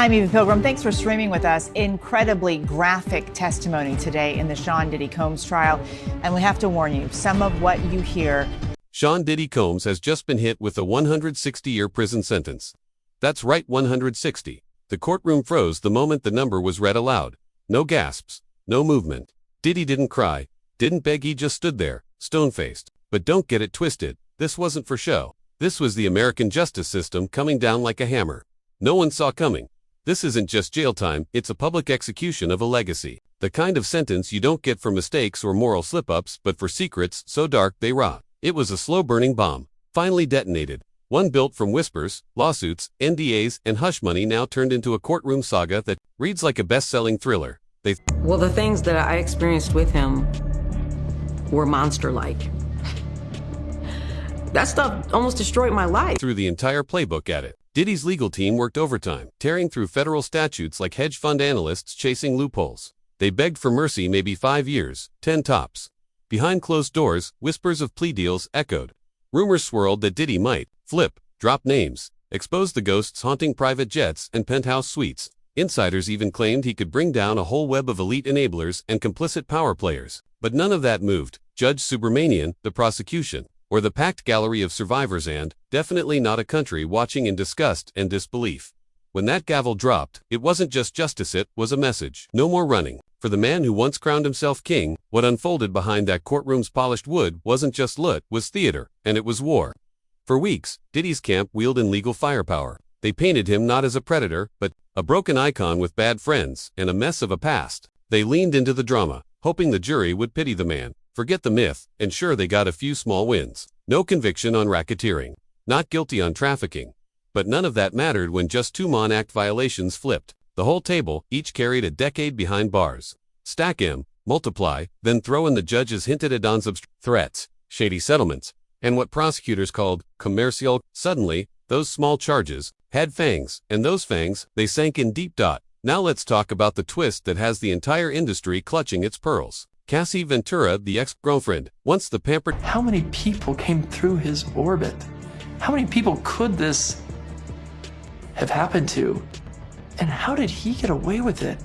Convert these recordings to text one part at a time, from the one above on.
I'm Eva Pilgrim. Thanks for streaming with us. Incredibly graphic testimony today in the Sean Diddy Combs trial. And we have to warn you, some of what you hear. Sean Diddy Combs has just been hit with a 160-year prison sentence. That's right, 160. The courtroom froze the moment the number was read aloud. No gasps, no movement. Diddy didn't cry, didn't beg, he just stood there, stone-faced. But don't get it twisted, this wasn't for show. This was the American justice system coming down like a hammer. No one saw coming. This isn't just jail time, it's a public execution of a legacy. The kind of sentence you don't get for mistakes or moral slip-ups, but for secrets so dark they rot. It was a slow-burning bomb, finally detonated. One built from whispers, lawsuits, NDAs, and hush money, now turned into a courtroom saga that reads like a best-selling thriller. Well, the things that I experienced with him were monster-like. That stuff almost destroyed my life. Threw the entire playbook at it. Diddy's legal team worked overtime, tearing through federal statutes like hedge fund analysts chasing loopholes. They begged for mercy, maybe 5 years, 10 tops. Behind closed doors, whispers of plea deals echoed. Rumors swirled that Diddy might flip, drop names, expose the ghosts haunting private jets and penthouse suites. Insiders even claimed he could bring down a whole web of elite enablers and complicit power players. But none of that moved Judge Subramanian, the prosecution, or the packed gallery of survivors, and definitely not a country watching in disgust and disbelief. When that gavel dropped, it wasn't just justice, it was a message. No more running. For the man who once crowned himself king, what unfolded behind that courtroom's polished wood wasn't just lit, was theater, and it was war. For weeks, Diddy's camp wielded in legal firepower. They painted him not as a predator, but a broken icon with bad friends and a mess of a past. They leaned into the drama, hoping the jury would pity the man, forget the myth, and sure, they got a few small wins. No conviction on racketeering. Not guilty on trafficking. But none of that mattered when just 2 Mon Act violations flipped the whole table. Each carried a decade behind bars. Stack M, multiply, then throw in the judge's hinted add-ons of threats, shady settlements, and what prosecutors called commercial. Suddenly, those small charges had fangs, and those fangs, they sank in deep. Now let's talk about the twist that has the entire industry clutching its pearls. Cassie Ventura, the ex-girlfriend, once the pampered. How many people came through his orbit? How many people could this have happened to? And how did he get away with it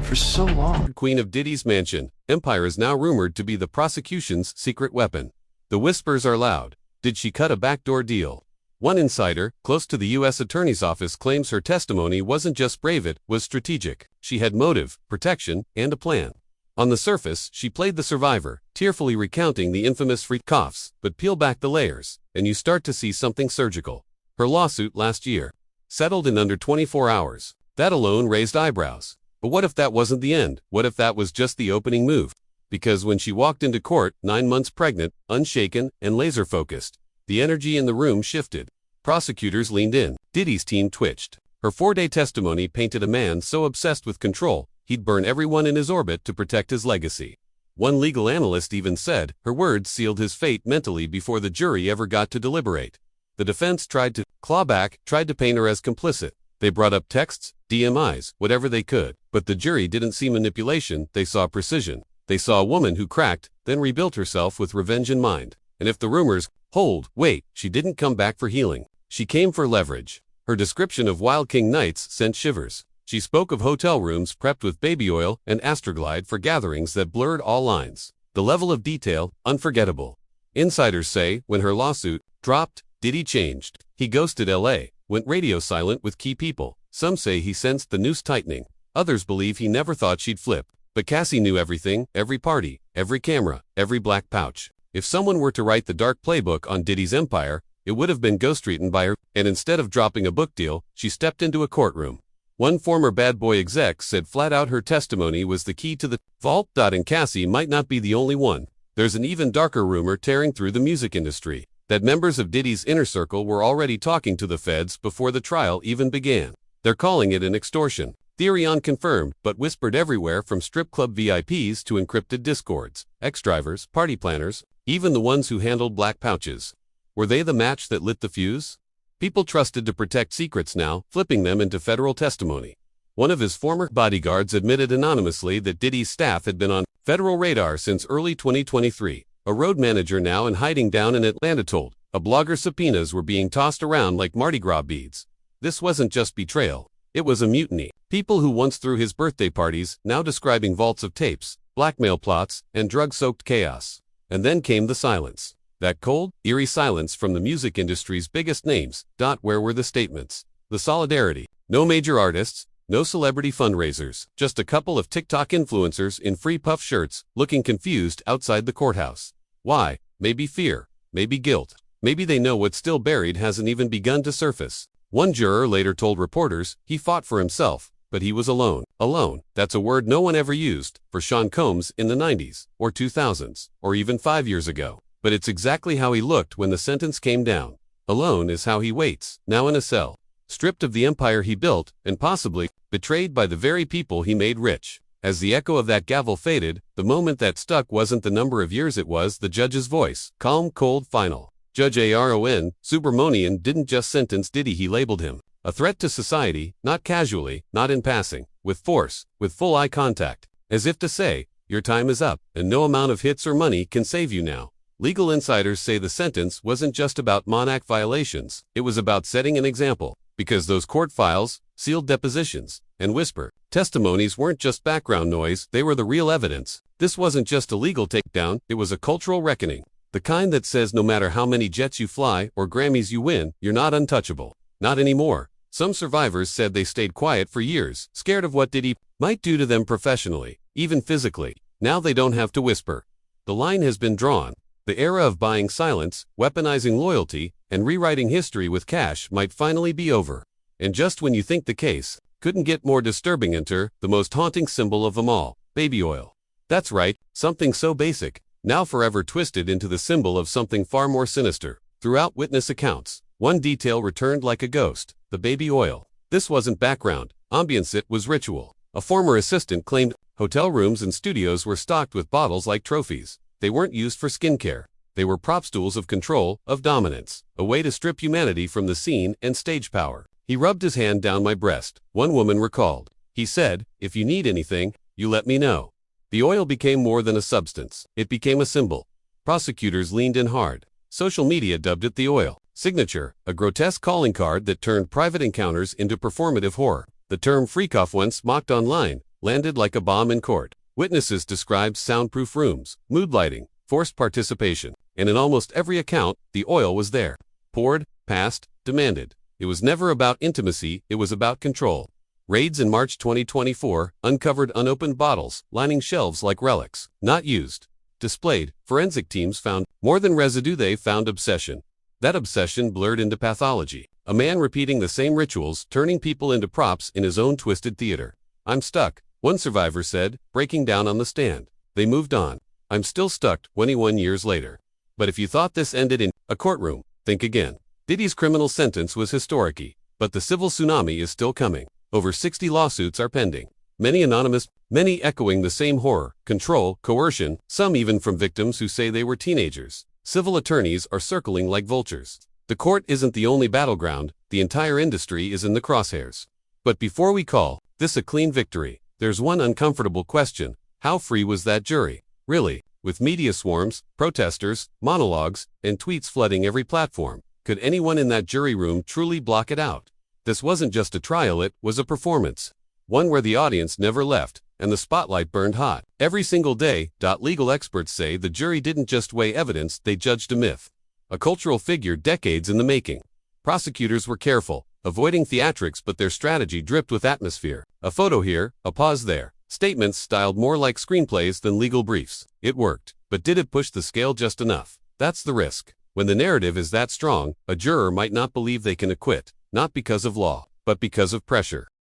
for so long? Queen of Diddy's mansion, empire, is now rumored to be the prosecution's secret weapon. The whispers are loud. Did she cut a backdoor deal? One insider, close to the U.S. Attorney's Office, claims her testimony wasn't just brave, it was strategic. She had motive, protection, and a plan. On the surface, she played the survivor, tearfully recounting the infamous freak coughs, but peel back the layers, and you start to see something surgical. Her lawsuit last year settled in under 24 hours. That alone raised eyebrows. But what if that wasn't the end? What if that was just the opening move? Because when she walked into court, 9 months pregnant, unshaken, and laser-focused, the energy in the room shifted. Prosecutors leaned in. Diddy's team twitched. Her 4-day testimony painted a man so obsessed with control, he'd burn everyone in his orbit to protect his legacy. One legal analyst even said her words sealed his fate mentally before the jury ever got to deliberate. The defense tried to claw back, tried to paint her as complicit. They brought up texts, DMIs, whatever they could. But the jury didn't see manipulation, they saw precision. They saw a woman who cracked, then rebuilt herself with revenge in mind. And if the rumors hold, wait, she didn't come back for healing. She came for leverage. Her description of Wild King nights sent shivers. She spoke of hotel rooms prepped with baby oil and Astroglide for gatherings that blurred all lines. The level of detail, unforgettable. Insiders say when her lawsuit dropped, Diddy changed. He ghosted LA, went radio silent with key people. Some say he sensed the noose tightening. Others believe he never thought she'd flip. But Cassie knew everything, every party, every camera, every black pouch. If someone were to write the dark playbook on Diddy's empire, it would have been ghostwritten by her, and instead of dropping a book deal, she stepped into a courtroom. One former bad boy exec said flat out her testimony was the key to the vault. And Cassie might not be the only one. There's an even darker rumor tearing through the music industry, that members of Diddy's inner circle were already talking to the feds before the trial even began. They're calling it an extortion theory, unconfirmed, but whispered everywhere, from strip club VIPs to encrypted discords, ex-drivers, party planners, even the ones who handled black pouches. Were they the match that lit the fuse? People trusted to protect secrets now, flipping them into federal testimony. One of his former bodyguards admitted anonymously that Diddy's staff had been on federal radar since early 2023. A road manager now in hiding down in Atlanta told a blogger subpoenas were being tossed around like Mardi Gras beads. This wasn't just betrayal. It was a mutiny. People who once threw his birthday parties, now describing vaults of tapes, blackmail plots, and drug-soaked chaos. And then came the silence. That cold, eerie silence from the music industry's biggest names. Where were the statements? The solidarity? No major artists, no celebrity fundraisers, just a couple of TikTok influencers in free puff shirts, looking confused outside the courthouse. Why? Maybe fear, maybe guilt, maybe they know what's still buried hasn't even begun to surface. One juror later told reporters he fought for himself, but he was alone. Alone, that's a word no one ever used for Sean Combs in the 90s, or 2000s, or even 5 years ago. But it's exactly how he looked when the sentence came down. Alone is how he waits, now in a cell, stripped of the empire he built, and possibly betrayed by the very people he made rich. As the echo of that gavel faded, the moment that stuck wasn't the number of years, it was the judge's voice, calm, cold, final. Judge Aaron Subramanian didn't just sentence Diddy, he labeled him a threat to society, not casually, not in passing, with force, with full eye contact, as if to say, your time is up, and no amount of hits or money can save you now. Legal insiders say the sentence wasn't just about Monarch violations, it was about setting an example, because those court files, sealed depositions, and whisper testimonies weren't just background noise, they were the real evidence. This wasn't just a legal takedown, it was a cultural reckoning. The kind that says no matter how many jets you fly or Grammys you win, you're not untouchable. Not anymore. Some survivors said they stayed quiet for years, scared of what Diddy might do to them professionally, even physically. Now they don't have to whisper. The line has been drawn. The era of buying silence, weaponizing loyalty, and rewriting history with cash might finally be over. And just when you think the case couldn't get more disturbing, enter the most haunting symbol of them all, baby oil. That's right, something so basic, now forever twisted into the symbol of something far more sinister. Throughout witness accounts, one detail returned like a ghost, the baby oil. This wasn't background ambience, it was ritual. A former assistant claimed hotel rooms and studios were stocked with bottles like trophies. They weren't used for skincare. They were prop stools of control, of dominance, a way to strip humanity from the scene and stage power. He rubbed his hand down my breast, one woman recalled. He said, if you need anything, you let me know. The oil became more than a substance. It became a symbol. Prosecutors leaned in hard. Social media dubbed it the oil signature, a grotesque calling card that turned private encounters into performative horror. The term freak-off, once mocked online, landed like a bomb in court. Witnesses described soundproof rooms, mood lighting, forced participation, and in almost every account, the oil was there. Poured, passed, demanded. It was never about intimacy, it was about control. Raids in March 2024 uncovered unopened bottles, lining shelves like relics, not used. Displayed, forensic teams found more than residue, they found obsession. That obsession blurred into pathology. A man repeating the same rituals, turning people into props in his own twisted theater. I'm stuck, one survivor said, breaking down on the stand. They moved on. I'm still stuck 21 years later. But if you thought this ended in a courtroom, think again. Diddy's criminal sentence was historic, but the civil tsunami is still coming. Over 60 lawsuits are pending. Many anonymous, many echoing the same horror, control, coercion, some even from victims who say they were teenagers. Civil attorneys are circling like vultures. The court isn't the only battleground, the entire industry is in the crosshairs. But before we call this a clean victory, there's one uncomfortable question. How free was that jury? Really? With media swarms, protesters, monologues, and tweets flooding every platform, could anyone in that jury room truly block it out? This wasn't just a trial, it was a performance. One where the audience never left, and the spotlight burned hot. Every single day, legal experts say the jury didn't just weigh evidence, they judged a myth. A cultural figure decades in the making. Prosecutors were careful, avoiding theatrics, but their strategy dripped with atmosphere. A photo here, a pause there. Statements styled more like screenplays than legal briefs. It worked, but did it push the scale just enough? That's the risk. When the narrative is that strong, a juror might not believe they can acquit, not because of law, but because of pressure.